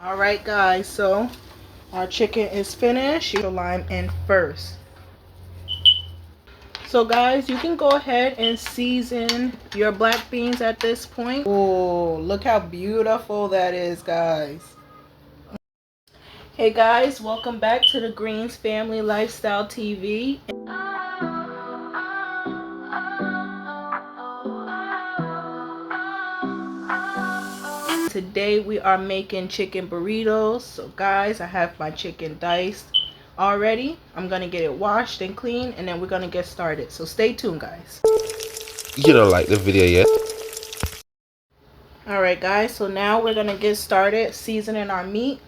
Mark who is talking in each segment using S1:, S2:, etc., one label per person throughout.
S1: All right, guys, so our chicken is finished. You put lime in first. So guys, you can go ahead and season your black beans at this point. Oh, look how beautiful that is, guys. Hey guys, welcome back to the Greens Family Lifestyle TV. Today we are making chicken burritos. So guys, I have my chicken diced already. I'm gonna get it washed and clean, and then we're gonna get started. So stay tuned, guys.
S2: You don't like the video yet?
S1: Alright guys, so now we're gonna get started seasoning our meat.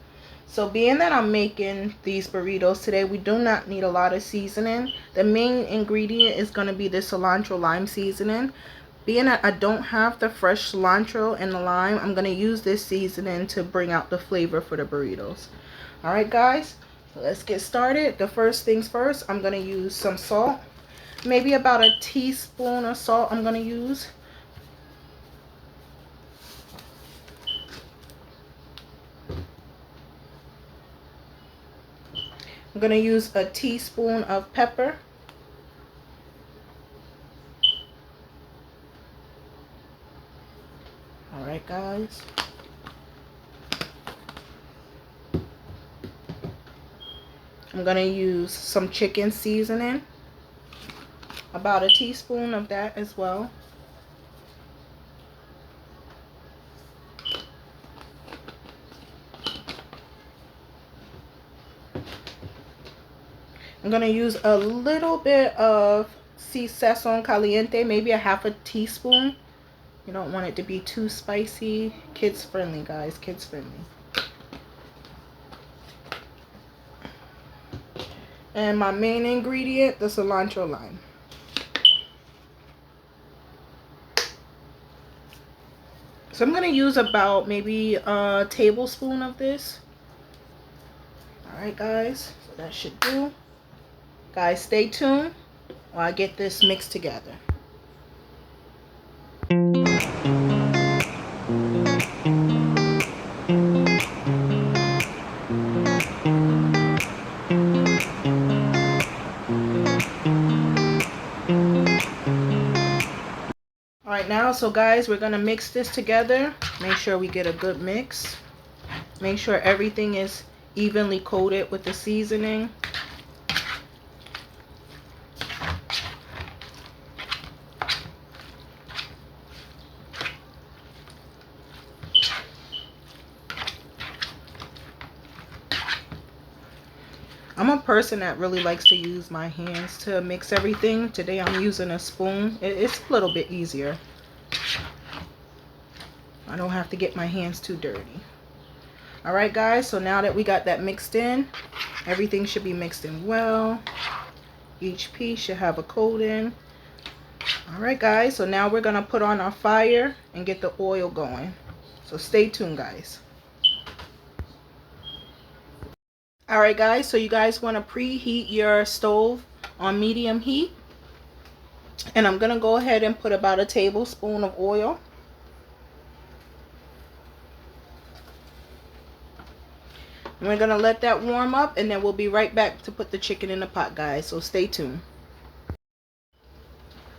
S1: So being that I'm making these burritos today, we do not need a lot of seasoning. The main ingredient is going to be the cilantro lime seasoning. Being that I don't have the fresh cilantro and the lime, I'm going to use this seasoning to bring out the flavor for the burritos. Alright guys, so let's get started. The first things first, I'm going to use some salt. Maybe about a teaspoon of salt I'm going to use. I'm going to use a teaspoon of pepper. Alright guys. I'm going to use some chicken seasoning. About a teaspoon of that as well. I'm going to use a little bit of Sazon Caliente, maybe a half a teaspoon. You don't want it to be too spicy. Kids friendly, guys, kids friendly. And my main ingredient, the cilantro lime. So I'm going to use about maybe a tablespoon of this. Alright guys, so that should do. Guys, stay tuned while I get this mixed together. Alright now, so guys, we're going to mix this together. Make sure we get a good mix. Make sure everything is evenly coated with the seasoning. I'm a person that really likes to use my hands to mix everything. Today I'm using a spoon. It's a little bit easier. I don't have to get my hands too dirty. Alright guys, so now that we got that mixed in, everything should be mixed in well. Each piece should have a coating. Alright guys, so now we're going to put on our fire and get the oil going. So stay tuned, guys. Alright guys, so you guys want to preheat your stove on medium heat. And I'm going to go ahead and put about a tablespoon of oil. And we're going to let that warm up, and then we'll be right back to put the chicken in the pot, guys. So stay tuned.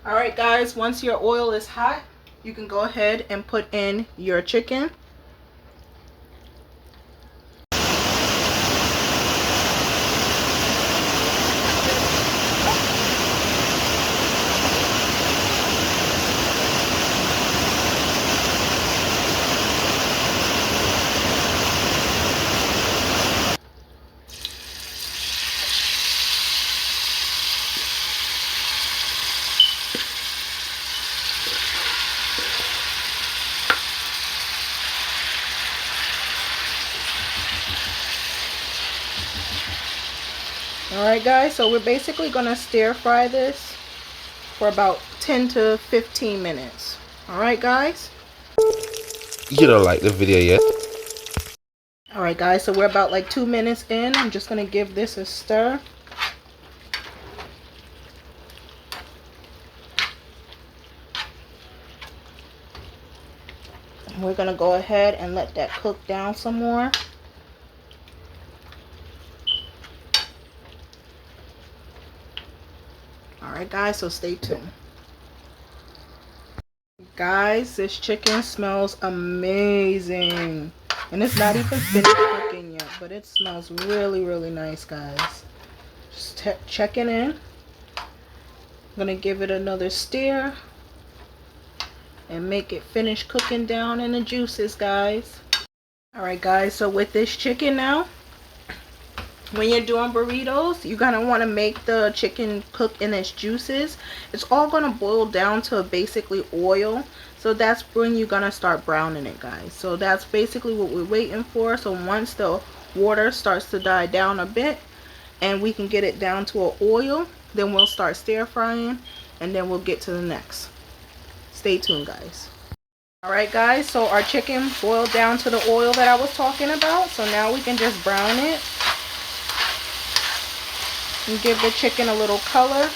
S1: Alright guys, once your oil is hot, you can go ahead and put in your chicken. Alright guys, so we're basically going to stir fry this for about 10 to 15 minutes. Alright guys?
S2: You don't like the video yet?
S1: Alright guys, so we're about like 2 minutes in. I'm just going to give this a stir. We're going to go ahead and let that cook down some more. Alright guys, so stay tuned. Guys, this chicken smells amazing. And it's not even finished cooking yet, but it smells really, really nice, guys. Just checking in. I'm gonna give it another stir and make it finish cooking down in the juices, guys. Alright guys, so with this chicken now, when you're doing burritos, you're gonna want to make the chicken cook in its juices. It's all gonna boil down to basically oil. So that's when you're gonna start browning it, guys. So that's basically what we're waiting for. So once the water starts to die down a bit and we can get it down to an oil, then we'll start stir frying and then we'll get to the next. Stay tuned, guys. Alright guys, so our chicken boiled down to the oil that I was talking about. So now we can just brown it and give the chicken a little color.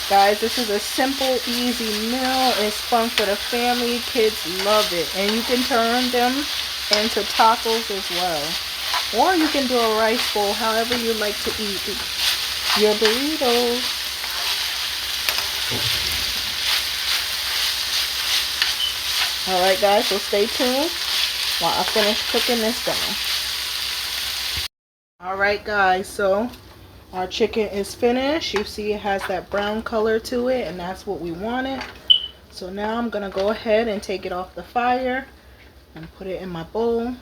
S1: Guys, this is a simple, easy meal. It's fun for the family. Kids love it. And you can turn them into tacos as well. Or you can do a rice bowl, however you like to eat your burritos. Alright guys, so stay tuned while I finish cooking this down. Alright guys, so our chicken is finished. You see it has that brown color to it, and that's what we wanted. So now I'm going to go ahead and take it off the fire and put it in my bowl.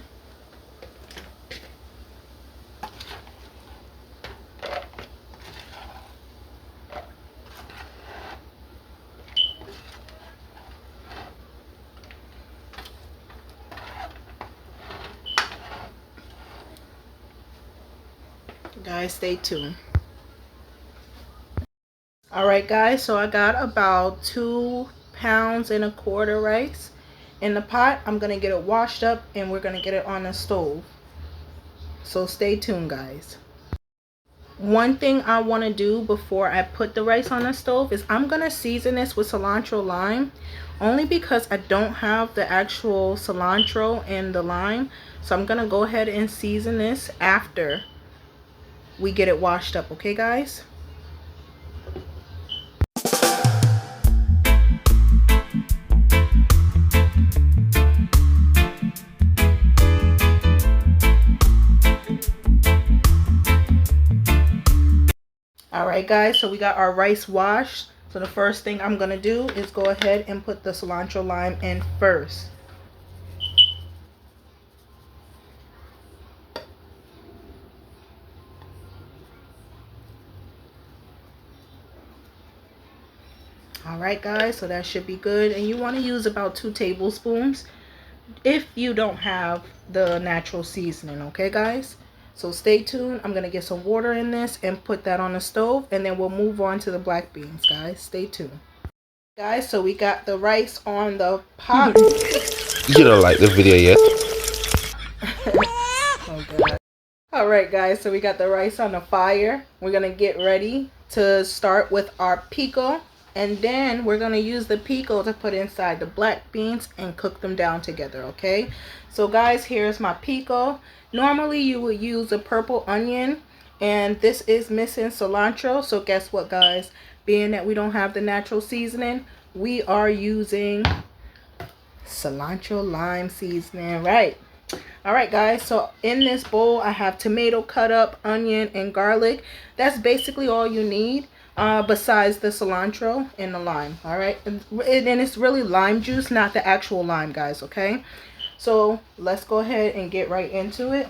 S1: Guys, stay tuned. Alright guys, so I got about 2.25 pounds rice in the pot. I'm gonna get it washed up and we're gonna get it on the stove. So stay tuned, guys. One thing I want to do before I put the rice on the stove is I'm gonna season this with cilantro lime, only because I don't have the actual cilantro and the lime. So I'm gonna go ahead and season this after we get it washed up, okay guys? Alright guys, so we got our rice washed. So the first thing I'm gonna do is go ahead and put the cilantro lime in first. Alright guys, so that should be good, and you want to use about 2 tablespoons if you don't have the natural seasoning, okay guys? So stay tuned. I'm going to get some water in this and put that on the stove, and then we'll move on to the black beans, guys. Stay tuned. Guys, so we got the rice on the pot.
S2: You don't like the video yet?
S1: Oh god. Alright guys, so we got the rice on the fire. We're going to get ready to start with our pico. And then we're going to use the pico to put inside the black beans and cook them down together, okay? So guys, here's my pico. Normally you would use a purple onion, and this is missing cilantro. So guess what, guys? Being that we don't have the natural seasoning, we are using cilantro lime seasoning, right? Alright guys, so in this bowl I have tomato cut up, onion, and garlic. That's basically all you need. Besides the cilantro and the lime. All right, and it's really lime juice, not the actual lime, guys. Okay, so let's go ahead and get right into it.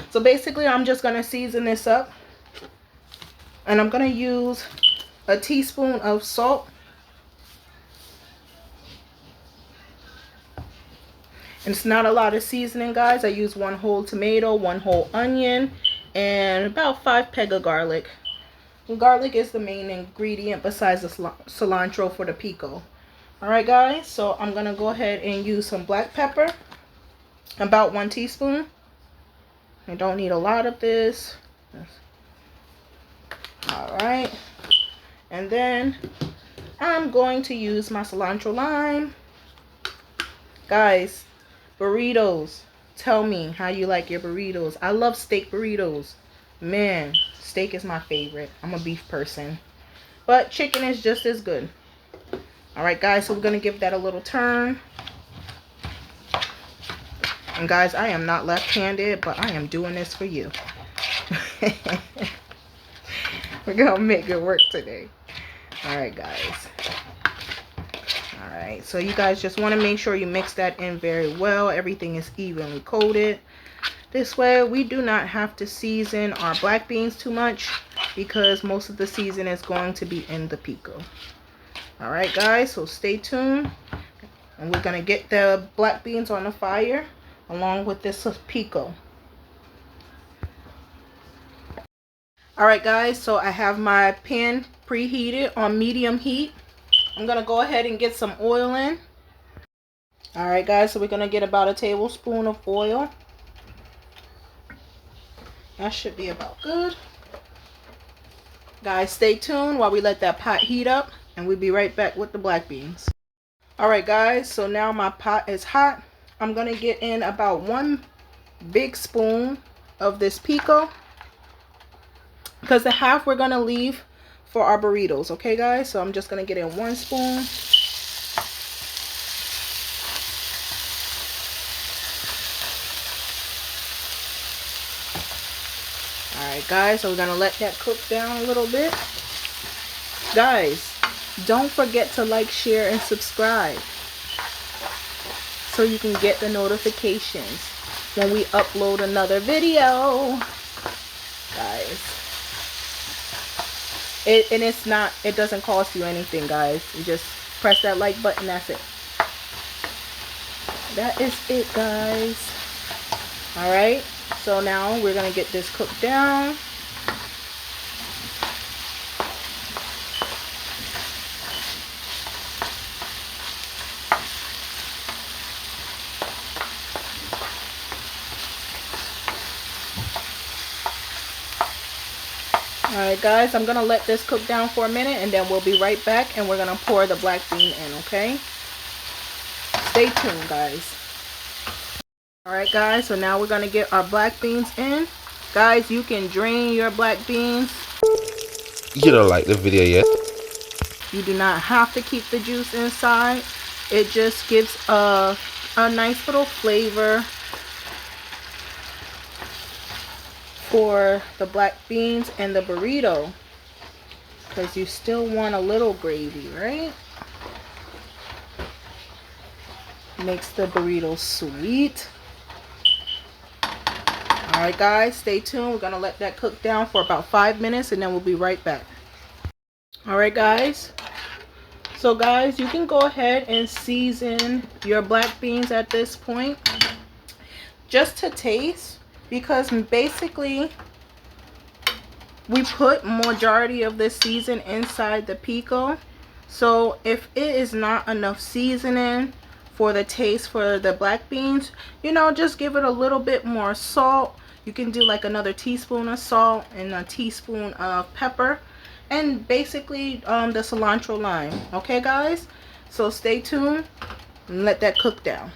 S1: So basically I'm just gonna season this up, and I'm gonna use a teaspoon of salt, and it's not a lot of seasoning, guys. I use 1 whole tomato, 1 whole onion, and about 5 pegs of garlic. Garlic is the main ingredient besides the cilantro for the pico. Alright guys, so I'm going to go ahead and use some black pepper. About 1 teaspoon. I don't need a lot of this. Alright. And then I'm going to use my cilantro lime. Guys, burritos. Tell me how you like your burritos. I love steak burritos. Man, steak is my favorite. I'm a beef person. But chicken is just as good. Alright guys, so we're going to give that a little turn. And guys, I am not left-handed, but I am doing this for you. We're going to make it work today. Alright guys. Alright, so you guys just want to make sure you mix that in very well. Everything is evenly coated. This way we do not have to season our black beans too much because most of the season is going to be in the pico. Alright guys, so stay tuned. And we're going to get the black beans on the fire along with this pico. Alright guys, so I have my pan preheated on medium heat. I'm going to go ahead and get some oil in. Alright guys, so we're going to get about a tablespoon of oil. That should be about good. Guys, stay tuned while we let that pot heat up, and we'll be right back with the black beans. Alright guys, so now my pot is hot. I'm going to get in about 1 big spoon of this pico, because the half we're going to leave for our burritos. Okay guys, so I'm just going to get in 1 spoon. Alright guys, so we're going to let that cook down a little bit. Guys, don't forget to like, share, and subscribe so you can get the notifications when we upload another video. Guys, it doesn't cost you anything, guys. You just press that like button, that's it. That is it, guys. Alright, so now we're going to get this cooked down. Alright guys, I'm going to let this cook down for a minute and then we'll be right back and we're going to pour the black bean in, okay? Stay tuned, guys. Alright guys, so now we're going to get our black beans in. Guys, you can drain your black beans.
S2: You don't like the video yet?
S1: You do not have to keep the juice inside. It just gives a nice little flavor for the black beans and the burrito, because you still want a little gravy, right? Makes the burrito sweet. Alright guys, stay tuned. We're going to let that cook down for about 5 minutes and then we'll be right back. Alright guys, so guys, you can go ahead and season your black beans at this point just to taste, because basically we put majority of the season inside the pico. So if it is not enough seasoning for the taste for the black beans, you know, just give it a little bit more salt. You can do like another teaspoon of salt and a teaspoon of pepper, and basically the cilantro lime. Okay guys, so stay tuned and let that cook down.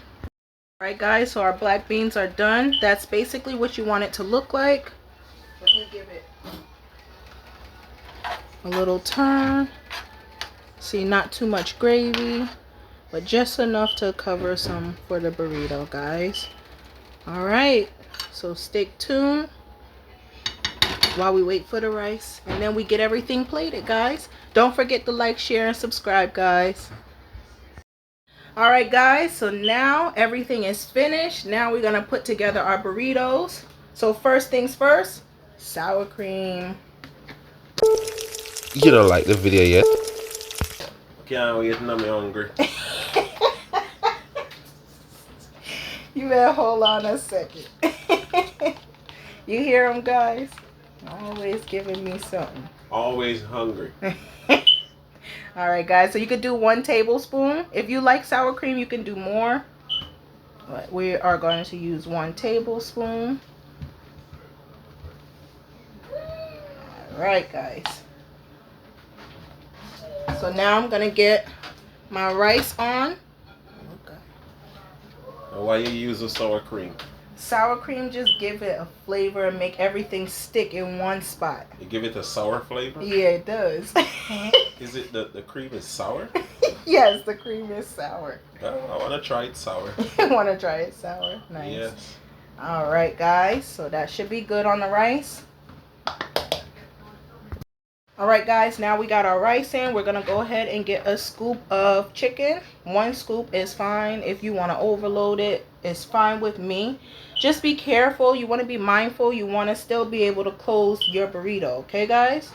S1: Alright guys, so our black beans are done. That's basically what you want it to look like. Let me give it a little turn. See, not too much gravy, but just enough to cover some for the burrito, guys. Alright, so stay tuned while we wait for the rice, and then we get everything plated, guys. Don't forget to like, share, and subscribe, guys. Alright guys, so now everything is finished. Now we're going to put together our burritos. So first things first, sour cream.
S2: You don't like the video yet?
S3: Can't wait, now I'm hungry.
S1: You better hold on a second. You hear them, guys? Always giving me something.
S3: Always hungry.
S1: Alright guys, so you could do 1 tablespoon. If you like sour cream, you can do more. But we are going to use 1 tablespoon. Alright guys. So now I'm gonna get my rice on. Okay.
S3: And why you use the sour cream?
S1: Sour cream just give it a flavor and make everything stick in one spot.
S3: You give it a sour flavor?
S1: Yeah, it does.
S3: Is it the cream is sour?
S1: Yes, the cream is sour.
S3: Oh, I want to try it sour.
S1: You want to try it sour? Nice.
S3: Yes.
S1: All right, guys. So that should be good on the rice. All right, guys. Now we got our rice in. We're going to go ahead and get a scoop of chicken. 1 scoop is fine. If you want to overload it, it's fine with me. Just be careful. You want to be mindful. You want to still be able to close your burrito. Okay, guys?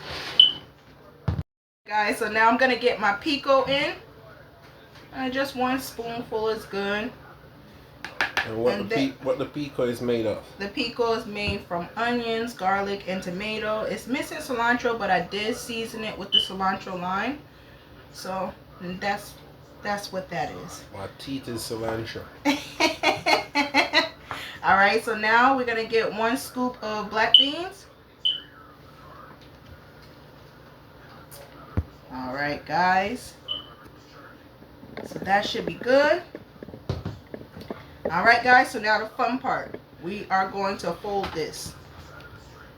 S1: Guys, so now I'm going to get my pico in. Just 1 spoonful is good.
S3: And what the pico is made of?
S1: The pico is made from onions, garlic, and tomato. It's missing cilantro, but I did season it with the cilantro lime. So that's what that is.
S3: My teeth is cilantro.
S1: All right, so now we're gonna get 1 scoop of black beans. All right, guys. So that should be good. All right, guys, so now the fun part. We are going to fold this.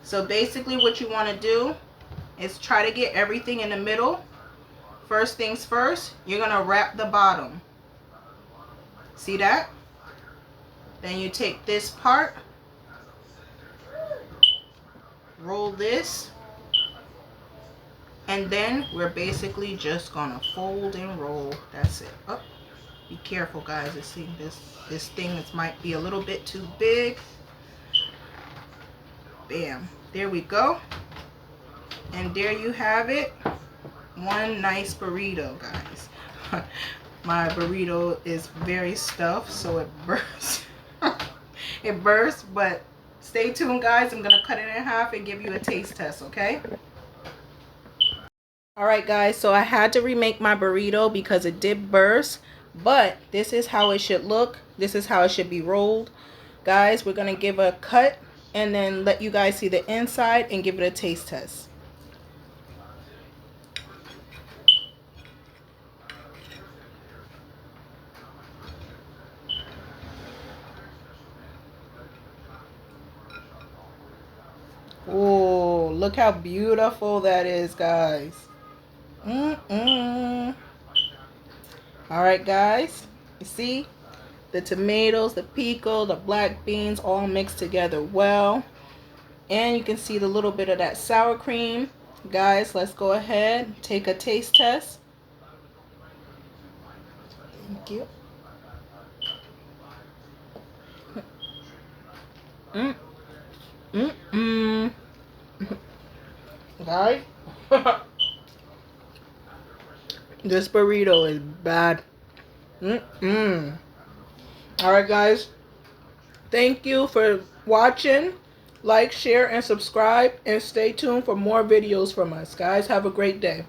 S1: So basically what you want to do is try to get everything in the middle. First things first, you're going to wrap the bottom. See that? Then you take this part, roll this, and then we're basically just going to fold and roll. That's it. Oh. Be careful, guys. You see this thing might be a little bit too big. Bam. There we go. And there you have it. 1 nice burrito, guys. My burrito is very stuffed, so it bursts. It bursts, but stay tuned, guys. I'm going to cut it in half and give you a taste test, okay? All right, guys. So I had to remake my burrito because it did burst. But this is how it should look. This is how it should be rolled. Guys, we're going to give a cut and then let you guys see the inside and give it a taste test. Oh, look how beautiful that is, guys. All right, guys, you see the tomatoes, the pico, the black beans all mixed together well, and you can see the little bit of that sour cream. Guys, let's go ahead, take a taste test. Thank you. Guys, this burrito is bad. Alright, guys. Thank you for watching. Like, share, and subscribe. And stay tuned for more videos from us. Guys, have a great day.